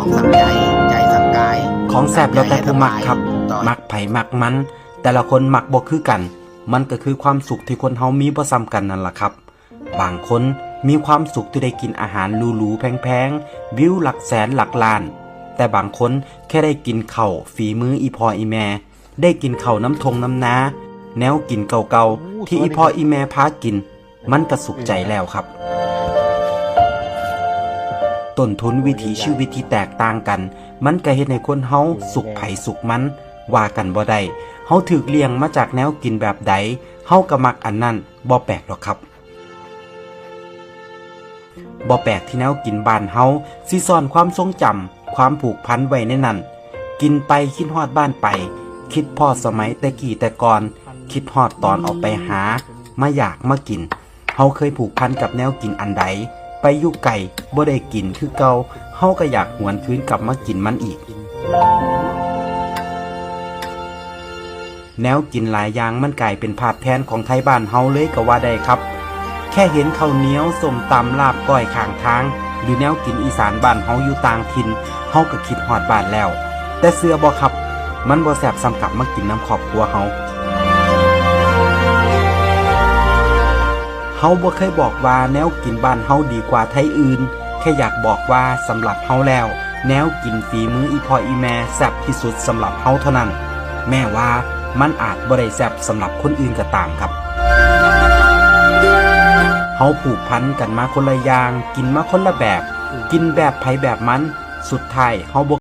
ของสั่งใจใจสั่งกายของแซ่บแล้วแต่ผู้มักครับมักไผมักมันแต่ละคนมักบ่คือกันมันก็คือความสุขที่คนเฮามีบ่ซ้ำกันนั่นล่ะครับบางคนมีความสุขที่ได้กินอาหารหรูๆแพงๆวิวหลักแสนหลักล้านแต่บางคนแค่ได้กินข้าวฝีมืออีพ่ออีแม่ได้กินข้าวน้ำทงน้ำนาแนวกินเก่าๆที่อีพ่ออีแม่พากินมันก็สุขใจแล้วครับต้นทุนวิถีชีวิตที่แตกต่างกันมันก็เฮ็ดให้คนเฮาสุขไผสุขมันว่ากันบ่ได้เฮาถูกเลี้ยงมาจากแนวกินแบบใดเฮาก็มักอันนั้นบ่แปลกหรอกครับบ่แปลกที่แนวกินบ้านเฮาสิซ่อนความทรงจำความผูกพันไว้ในนั้นกินไปคิดฮอดบ้านไปคิดพอสมัยแต่กี้แต่ก่อนคิดฮอดตอนออกไปหามาอยากมากินเฮาเคยผูกพันกับแนวกินอันใดไปอยู่ไกลบ่ได้กินคือเก่าเฮาก็อยากหวนคืนกลับมากินมันอีกแนวกินหลายอย่างมันกลายเป็นภาพแทนของไทยบ้านเฮาเลยก็ว่าได้ครับแค่เห็นข้าวเหนียวส้มตำลาบก้อยข้างทางหรือแนวกินอีสานบ้านเฮาอยู่ต่างถิ่นเฮาก็คิดฮอดบ้านแล้วแต่เชื่อบ่ครับมันบ่แซ่บสำกับมากินน้ำครอบครัวเฮาบ่เคยบอกว่าแนวกินบ้านเฮาดีกว่าไทยอื่นแค่อยากบอกว่าสำหรับเฮาแล้วแนวกินฝีมืออีพ่ออีแม่แซ่บที่สุดสำหรับเฮาเท่านั้นแม้ว่ามันอาจบ่ได้แซ่บสำหรับคนอื่นก็ตามครับเฮาผูกพันกันมาคนละอย่างกินมาคนละแบบกินแบบไผแบบมันสุดท้ายเฮาบ่